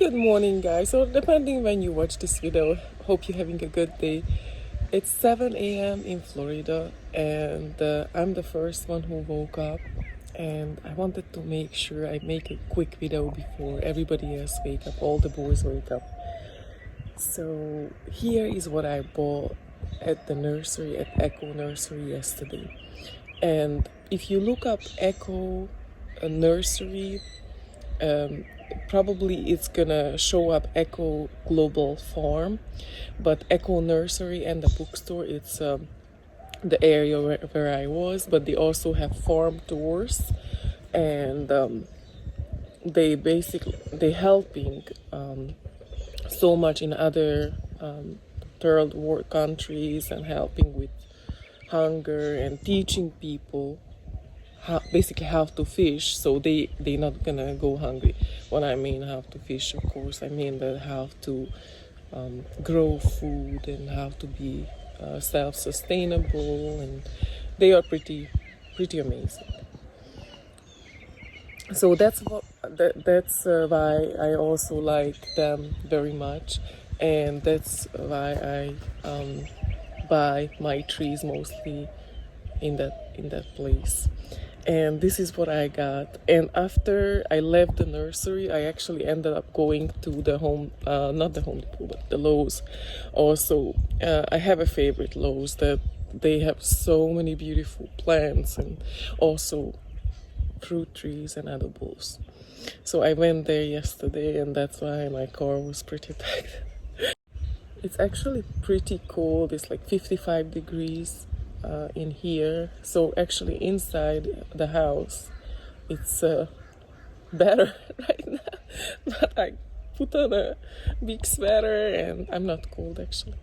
Good morning, guys. So, depending when you watch this video, hope you're having a good day. It's 7 a.m. in Florida, and I'm the first one who woke up. And I wanted to make sure I make a quick video before everybody else wake up, all the boys wake up. So, here is what I bought at the nursery, at Echo Nursery yesterday. And if you look up Echo Nursery, probably it's gonna show up Echo Global Farm, but Echo Nursery and the bookstore, it's the area where I was, but they also have farm tours, and they helping so much in other third world countries, and helping with hunger and teaching people basically how to fish, so they not gonna go hungry. When I mean how to fish, of course I mean that how to grow food and how to be self-sustainable, and they are pretty amazing. So that's why I also like them very much, and that's why I buy my trees mostly in that place. And this is what I got. And after I left the nursery, I actually ended up going to the not the Home Depot, but the Lowe's. Also, I have a favorite Lowe's that they have so many beautiful plants and also fruit trees and edibles. So I went there yesterday, and that's why my car was pretty packed. It's actually pretty cold. It's like 55 degrees in here. So actually inside the house, it's better right now. But I put on a big sweater and I'm not cold actually.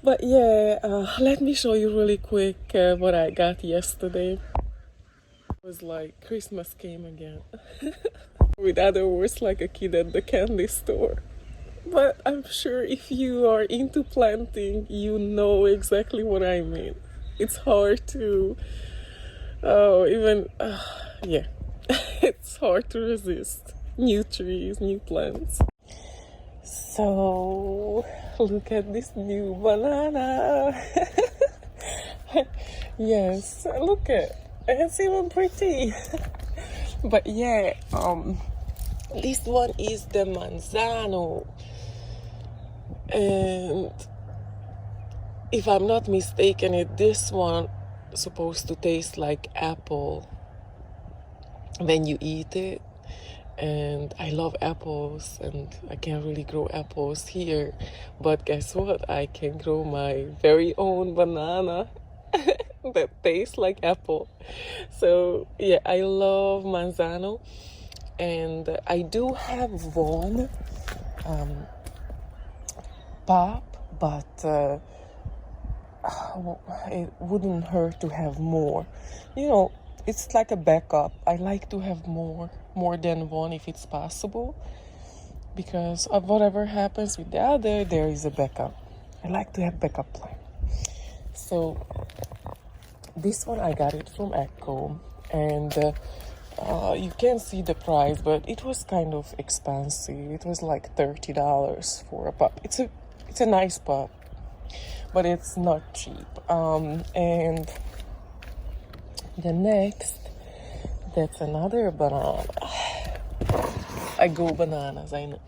But yeah, let me show you really quick what I got yesterday. It was like Christmas came again. With other words, like a kid at the candy store. But I'm sure if you are into planting, you know exactly what I mean. It's hard to, yeah, it's hard to resist new trees, new plants. So, look at this new banana. Yes, look at, it's even pretty. But yeah, this one is the manzano. And if I'm not mistaken, this one supposed to taste like apple when you eat it. And I love apples, and I can't really grow apples here. But guess what? I can grow my very own banana that tastes like apple. So yeah, I love manzano. And I do have one pop, but it wouldn't hurt to have more. You know, it's like a backup. I like to have more than one if it's possible, because of whatever happens with the other, there is a backup. I like to have backup plan. So this one I got it from Echo, and you can see the price, but it was kind of expensive. It was like $30 for a pop. It's a nice pop, but it's not cheap. And the next, that's another banana. I go bananas, I know.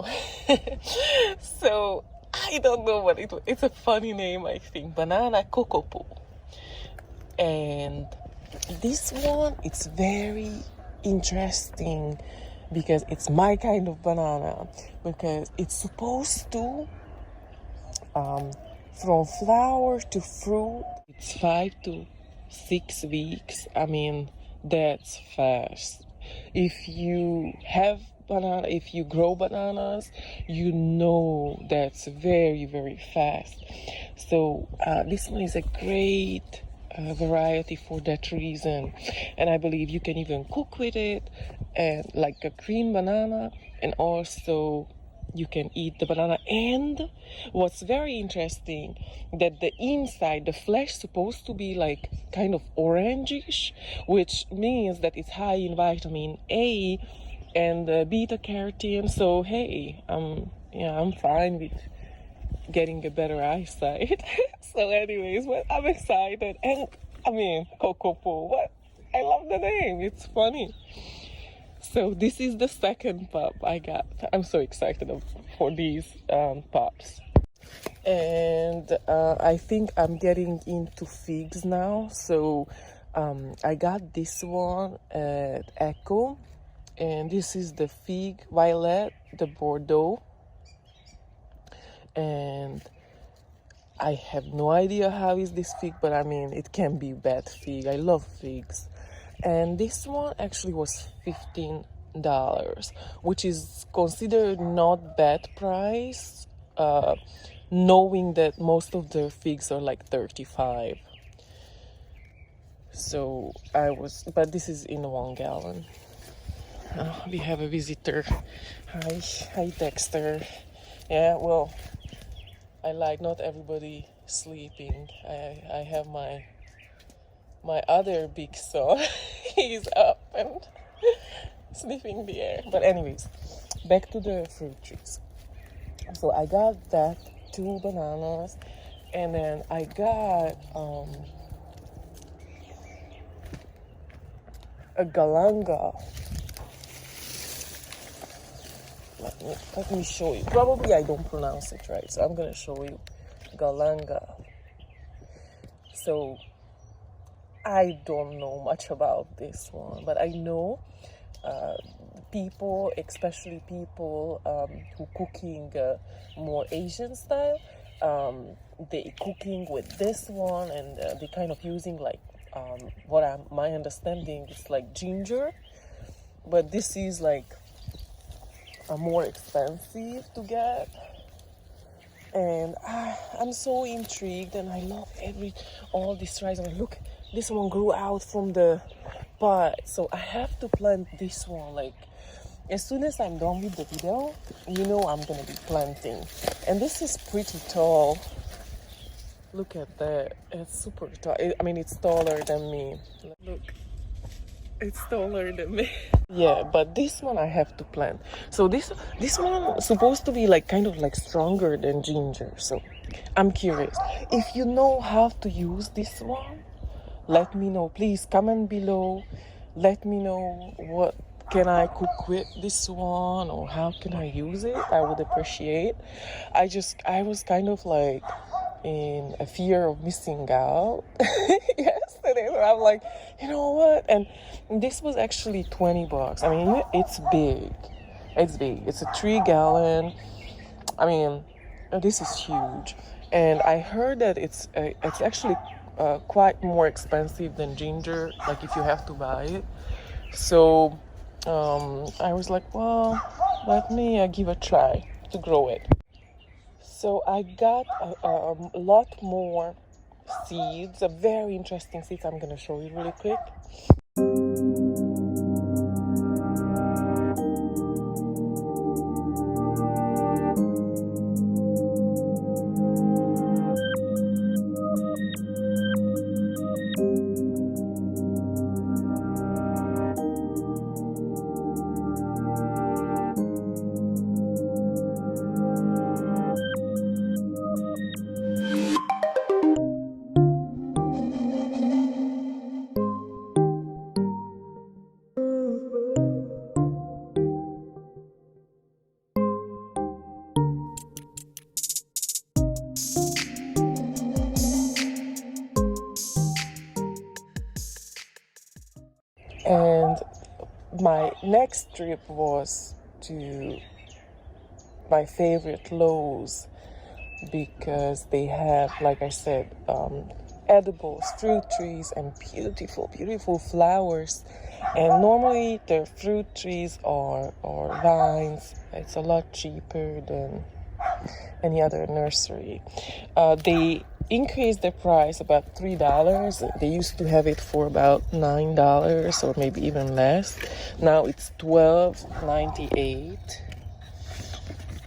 So I don't know what it's a funny name, I think. Banana cocopo. And this one, it's very interesting because it's my kind of banana, because it's supposed to from flower to fruit, it's 5 to 6 weeks. I mean, that's fast. If you grow bananas, you know that's very, very fast. So this one is a great variety for that reason. And I believe you can even cook with it, and like a green banana, and also you can eat the banana. And what's very interesting, that the inside, the flesh, supposed to be like kind of orangish, which means that it's high in vitamin A, and beta carotene. So hey, yeah, I'm fine with getting a better eyesight. So anyways, well, I'm excited. And I mean, Kokopo, what? I love the name. It's funny. So this is the second pup I got. I'm so excited for these pups. And I think I'm getting into figs now. So I got this one at Echo, and this is the fig, Violet the Bordeaux. And I have no idea how is this fig, but I mean, it can be bad fig. I love figs. And this one actually was $15, which is considered not bad price, knowing that most of the figs are like 35. So but this is in 1 gallon. We have a visitor. Hi Dexter. Yeah, well, I like not everybody sleeping. I have my other big son. He's up and sniffing the air. But anyways, back to the fruit trees. So I got that 2 bananas, and then I got a Galanga. Let me show you. Probably I don't pronounce it right, so I'm gonna show you. Galanga. So I don't know much about this one, but I know people, especially people who cooking more Asian style, they cooking with this one, and they kind of using like my understanding is like ginger, but this is like more expensive to get. And I'm so intrigued, and I love all this rice. And look, this one grew out from the pot, so I have to plant this one. Like as soon as I'm done with the video, you know I'm gonna be planting. And this is pretty tall. Look at that, it's super tall. I mean, it's taller than me. Look, it's taller than me. Yeah, but this one I have to plant. So this one is supposed to be like kind of like stronger than ginger. So I'm curious. If you know how to use this one, let me know. Please comment below. Let me know what can I cook with this one, or how can I use it. I would appreciate. I was kind of like in a fear of missing out yesterday. So I'm like, you know what? And this was actually $20. I mean, it's big. It's big. It's a 3 gallon. I mean, this is huge. And I heard that it's actually quite more expensive than ginger, like if you have to buy it. So I was like, well, let me give a try to grow it. So I got a lot more seeds, a very interesting seeds. I'm gonna show you really quick. And my next trip was to my favorite Lowe's, because they have, like I said, edibles, fruit trees, and beautiful, beautiful flowers. And normally their fruit trees are vines. It's a lot cheaper than any other nursery. They increased the price about $3. They used to have it for about $9 or maybe even less. Now it's $12.98.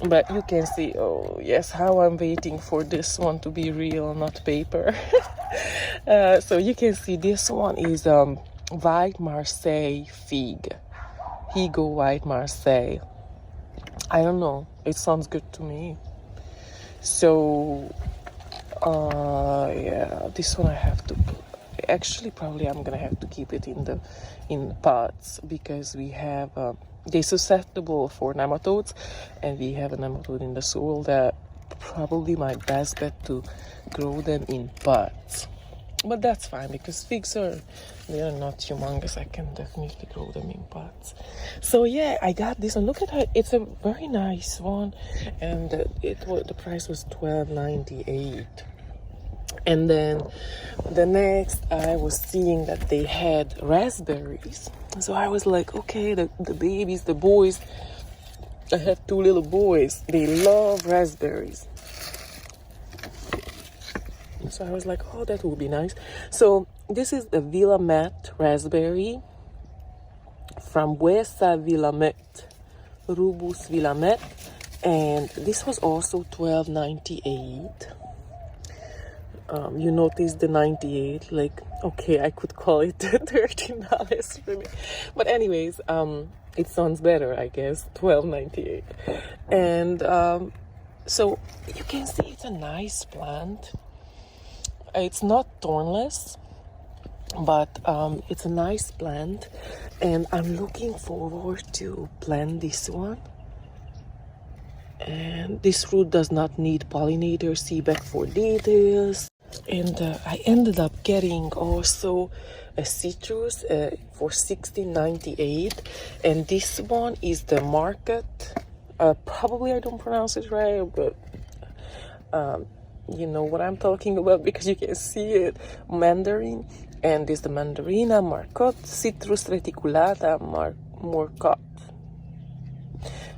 But you can see, oh yes, how I'm waiting for this one to be real, not paper. So you can see this one is white Marseille Fig. Figo White Marseille. I don't know, it sounds good to me. So yeah, this one I have to actually probably I'm gonna have to keep it in pots, because we have they're susceptible for nematodes, and we have a nematode in the soil that probably my best bet to grow them in pots. But that's fine, because figs are not humongous. I can definitely grow them in pots. So yeah, I got this one. Look at her, it's a very nice one, and the price was $12.98. And then the next, I was seeing that they had raspberries. So I was like, okay, the babies, the boys, I have two little boys, they love raspberries. So I was like, oh, that would be nice. So this is the Willamette raspberry from Wesa Willamette, Rubus Willamette. And this was also $12.98. You notice the 98, like, okay, I could call it $13 for me, but anyways, it sounds better, I guess. $12.98. And so you can see it's a nice plant. It's not thornless, but it's a nice plant, and I'm looking forward to plant this one. And this fruit does not need pollinator. See back for details. And I ended up getting also a citrus for $16.98, and this one is the market. Probably I don't pronounce it right, but you know what I'm talking about, because you can see it. Mandarin, and this is the Mandarina Marcotte, Citrus reticulata Marcotte.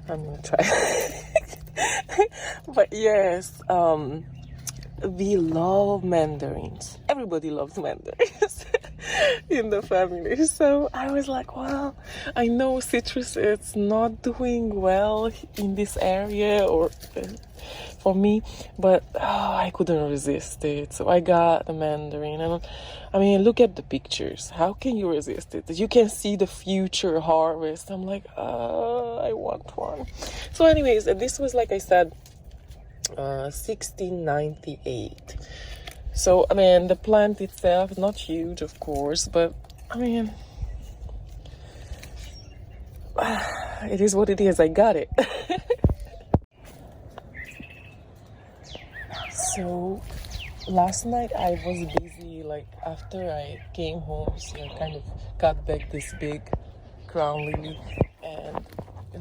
I'm gonna try. But yes, we love mandarins. Everybody loves mandarins in the family. So I was like, well, I know citrus it's not doing well in this area, or for me, but I couldn't resist it. So I got the mandarin, and I mean, look at the pictures. How can you resist it? You can see the future harvest. I'm like, I want one. So anyways, this was, like I said, $16.98. So I mean, the plant itself is not huge, of course, but I mean, it is what it is. I got it. So last night I was busy, like after I came home, so I kind of got back this big crown lily, and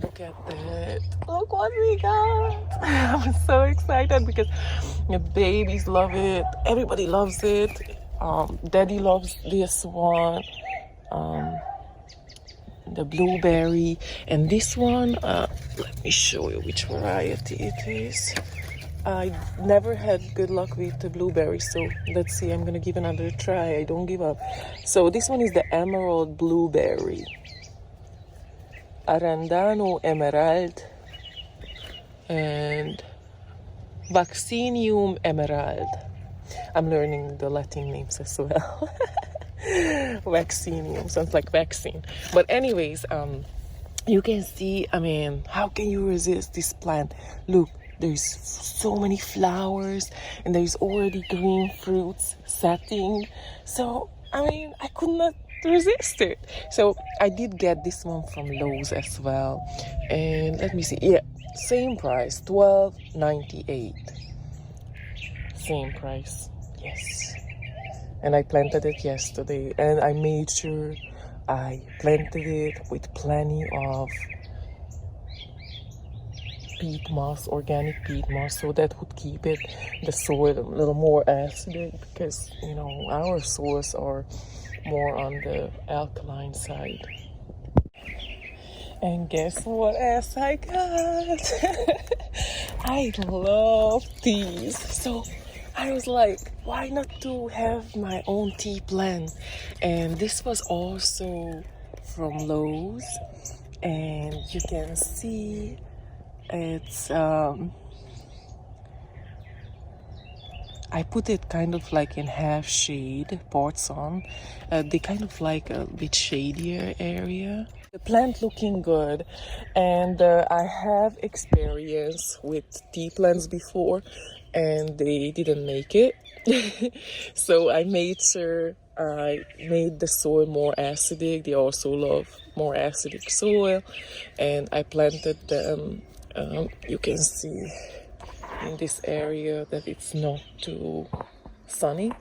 look at that. Look what we got. I'm so excited because the babies love it. Everybody loves it. Daddy loves this one. The blueberry. And this one, let me show you which variety it is. I never had good luck with the blueberry, so let's see. I'm gonna give another try. I don't give up. So this one is the emerald blueberry. Arandano emerald and Vaccinium emerald. I'm learning the Latin names as well. Vaccinium sounds like vaccine. But anyways, you can see, I mean, how can you resist this plant? Look, there's so many flowers, and there's already green fruits setting. So, I mean, I could not resist it. So I did get this one from Lowe's as well, and let me see, yeah, same price, $12.98. Same price, yes. And I planted it yesterday, and I made sure I planted it with plenty of peat moss, organic peat moss, so that would keep it, the soil, a little more acidic, because you know our soils are more on the alkaline side. And guess what else I got? I love these. So I was like, why not to have my own tea plant? And this was also from Lowe's, and you can see it's I put it kind of like in half shade pots on. They kind of like a bit shadier area. The plant looking good, and I have experience with tea plants before, and they didn't make it. So I made sure I made the soil more acidic. They also love more acidic soil, and I planted them. You can see in this area that it's not too sunny.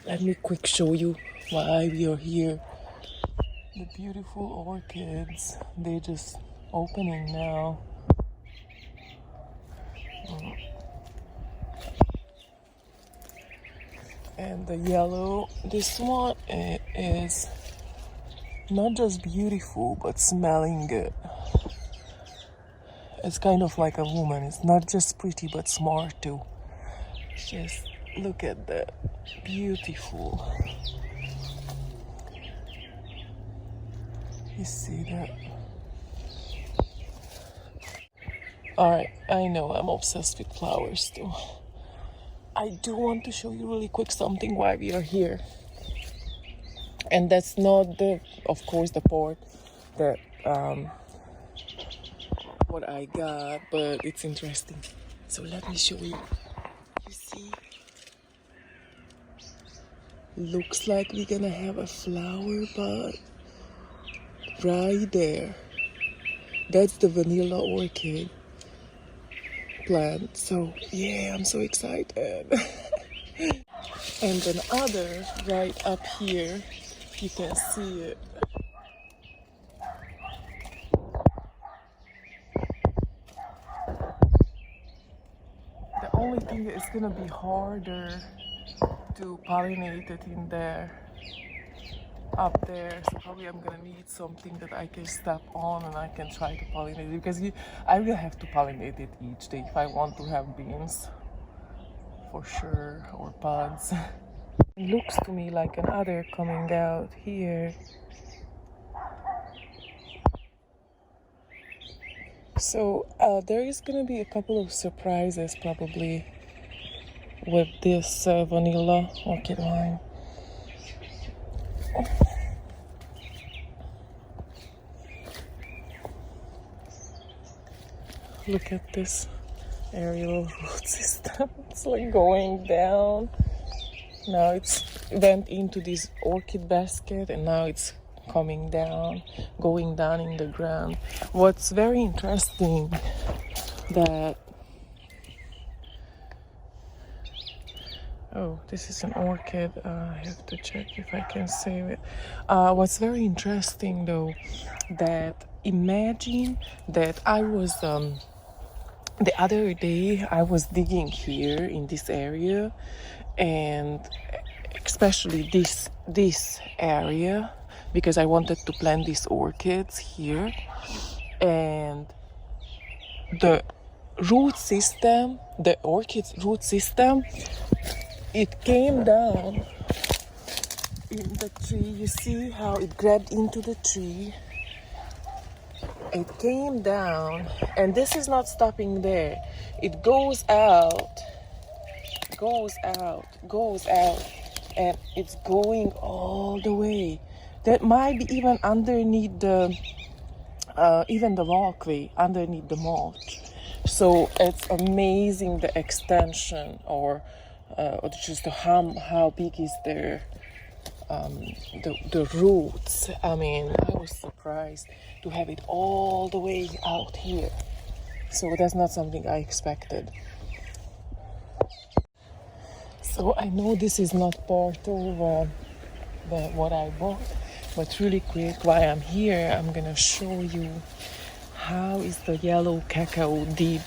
Let me quick show you why we are here. The beautiful orchids, they just opening now. And the yellow, this one is not just beautiful but smelling good. It's kind of like a woman. It's not just pretty but smart too. Just look at that, beautiful. You see that? Alright, I know I'm obsessed with flowers too. I do want to show you really quick something why we are here. And that's not of course, the part that what I got, but it's interesting. So let me show you. You see? Looks like we're gonna have a flower bud right there. That's the vanilla orchid plant. So yeah, I'm so excited. And then other right up here, you can see it. The only thing is it's gonna be harder to pollinate it in there, up there. So probably I'm gonna need something that I can step on and I can try to pollinate it, because I will have to pollinate it each day if I want to have beans for sure, or pods. It looks to me like another coming out here. So there is gonna be a couple of surprises probably with this vanilla orchid line. Look at this aerial root system. It's like going down. Now it's went into this orchid basket and now it's coming down, going down in the ground. What's very interesting that, oh, this is an orchid. I have to check if I can save it. What's very interesting though, that imagine that I was the other day I was digging here in this area, and especially this area, because I wanted to plant these orchids here, and the root system, the orchid's root system, it came down in the tree. You see how it grabbed into the tree? It came down, and this is not stopping there. It goes out, and it's going all the way. That might be even underneath even the walkway, underneath the mulch. So it's amazing the extension, or just how big is the roots. I mean, I was surprised to have it all the way out here. So that's not something I expected. So I know this is not part of what I bought, but really quick, while I'm here, I'm gonna show you how is the yellow cacao did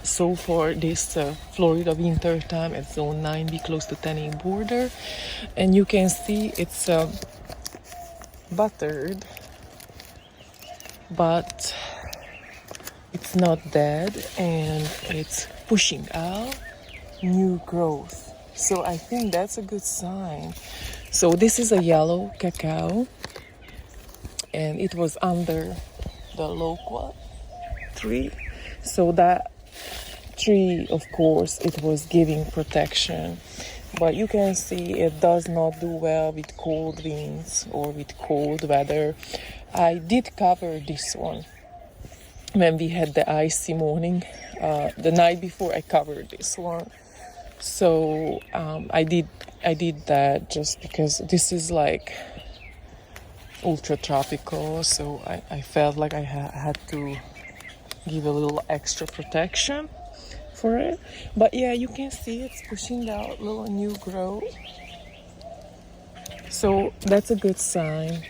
so far this Florida winter time at zone 9B, close to 10A border. And you can see it's buttered, but it's not dead, and it's pushing out new growth. So I think that's a good sign. So this is a yellow cacao, and it was under the loquat tree. So that tree, of course, it was giving protection. but you can see it does not do well with cold winds or with cold weather. I did cover this one when we had the icy morning. The night before I covered this one. So I did that just because this is like ultra tropical, so I felt like I had to give a little extra protection for it. But yeah, you can see it's pushing out little new growth, so that's a good sign.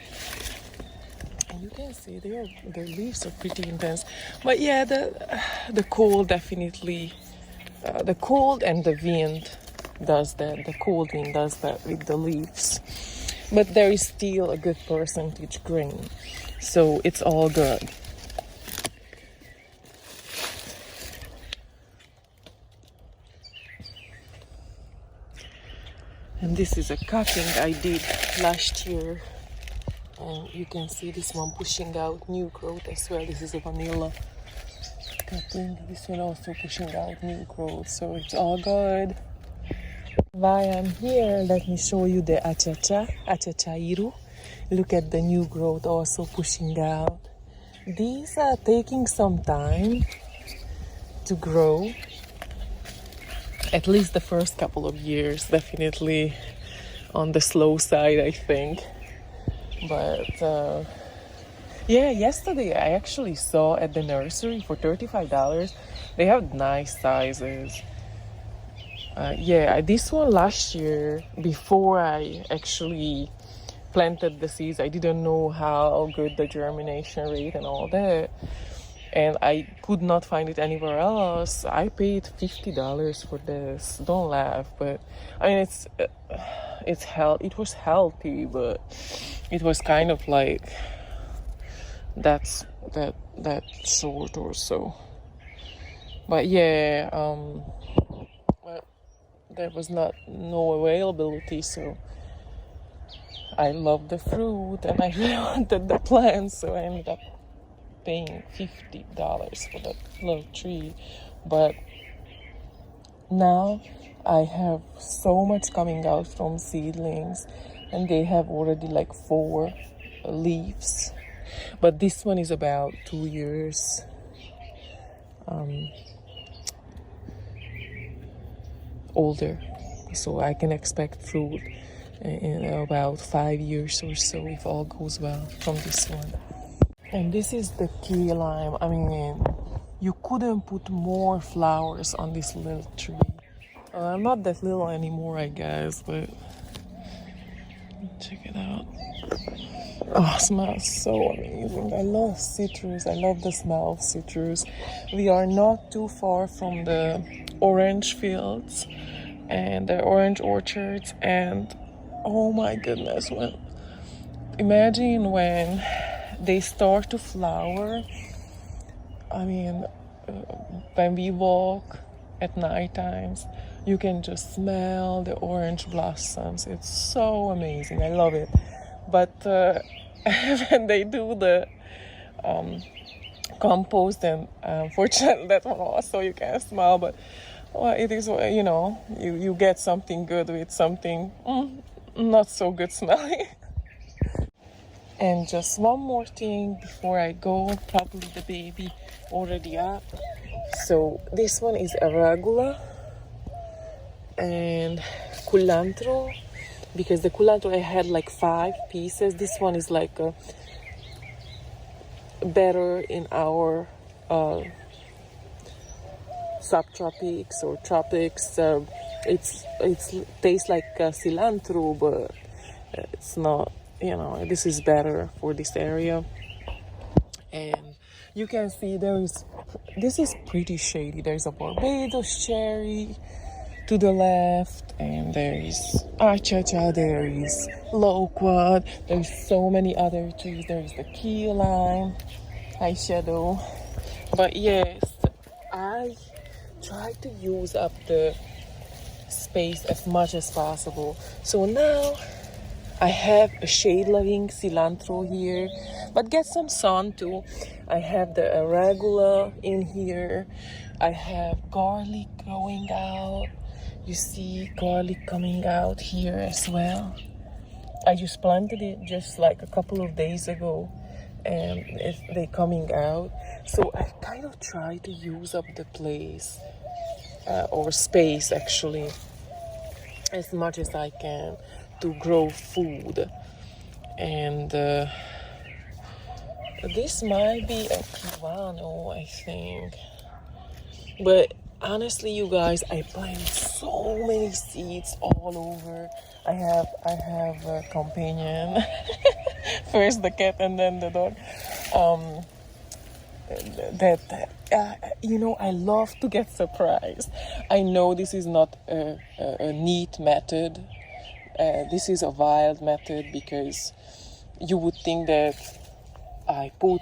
And you can see their leaves are pretty intense. But yeah, the cold definitely, the cold and the wind does that. The cold wind does that with the leaves. But there is still a good percentage green, so it's all good. And this is a cutting I did last year. And you can see this one pushing out new growth as well. This is a vanilla cutting. This one also pushing out new growth, so it's all good. While I'm here, let me show you the achachairu. Look at the new growth also pushing out. These are taking some time to grow. At least the first couple of years, definitely on the slow side, I think. But yeah, yesterday I actually saw at the nursery for $35. They have nice sizes. Yeah, this one last year, before I actually planted the seeds, I didn't know how good the germination rate and all that, and I could not find it anywhere else. I paid $50 for this. Don't laugh, but I mean it was healthy, but it was kind of like that short or so. But yeah, there was no availability, so I love the fruit and I really wanted the plant, so I ended up paying $50 for that little tree. But now I have so much coming out from seedlings, and they have already like 4 leaves. But this one is about 2 years older, so I can expect fruit in about 5 years or so if all goes well from this one. And this is the key lime. I mean, you couldn't put more flowers on this little tree. I'm not that little anymore, I guess, but check it out. Oh, it smells so amazing. I love citrus. I love the smell of citrus. We are not too far from the orange fields and the orange orchards, and oh my goodness, imagine when they start to flower. I mean, when we walk at night times, you can just smell the orange blossoms. It's so amazing. I love it. But when they do the compost, and unfortunately that one also you can smell, but well, it is, you get something good with something not so good smelling. And just one more thing before I go, probably the baby already up. So this one is arugula and culantro, because the culantro I had like 5 pieces. This one is like better in our subtropics or tropics. It's tastes like cilantro, but it's not. This is better for this area. And you can see this is pretty shady. There's a Barbados cherry to the left, and there is achacha, there is loquat, there's so many other trees. There is the key lime, eyeshadow. But yes, I try to use up the space as much as possible. So now I have a shade-loving cilantro here, but get some sun too. I have the arugula in here. I have garlic growing out. You see garlic coming out here as well. I just planted it just like a couple of days ago, and they're coming out. So I kind of try to use up the place or space actually as much as I can to grow food. And this might be a Cubano, I think. But honestly, you guys, I planted so many seeds all over. I have a companion. First the cat and then the dog. You know, I love to get surprised. I know this is not a neat method. This is a wild method because you would think that I put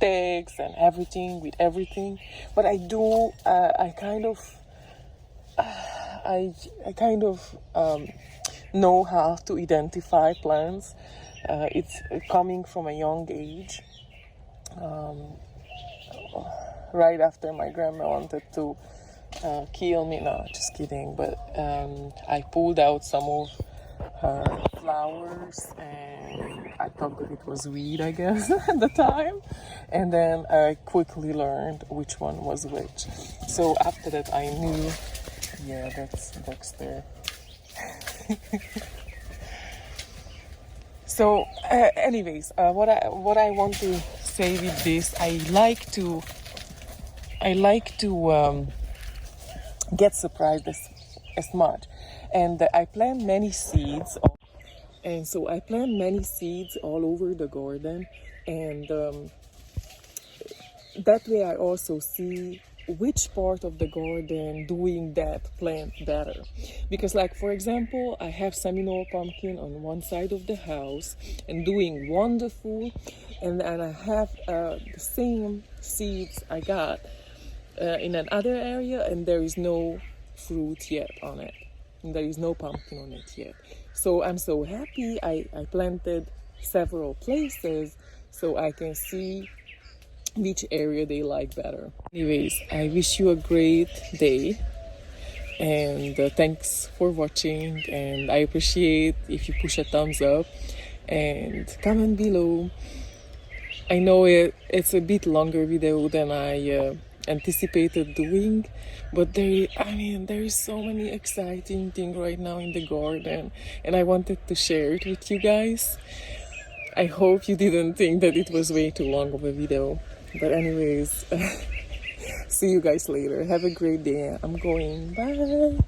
tags and everything with everything, but I do. I kind of know how to identify plants. It's coming from a young age. Right after my grandma wanted to kill me. No, just kidding. But I pulled out some of her flowers, and I thought that it was weed, I guess, at the time. And then I quickly learned which one was which. So after that, I knew, yeah, that's Dexter. So, anyways, what I want to say with this, I like to get surprised as much, and I plant many seeds, and so I plant many seeds all over the garden, and that way I also see which part of the garden doing that plant better. Because, like, for example, I have Seminole pumpkin on one side of the house and doing wonderful, and I have the same seeds I got in another area, and there is no fruit yet on it, and there is no pumpkin on it yet. So I'm so happy I planted several places so I can see which area they like better. Anyways, I wish you a great day, and thanks for watching, and I appreciate if you push a thumbs up and comment below. I know it's a bit longer video than I anticipated doing, but there is so many exciting things right now in the garden, and I wanted to share it with you guys. I hope you didn't think that it was way too long of a video. But anyways, see you guys later. Have a great day. I'm going. Bye.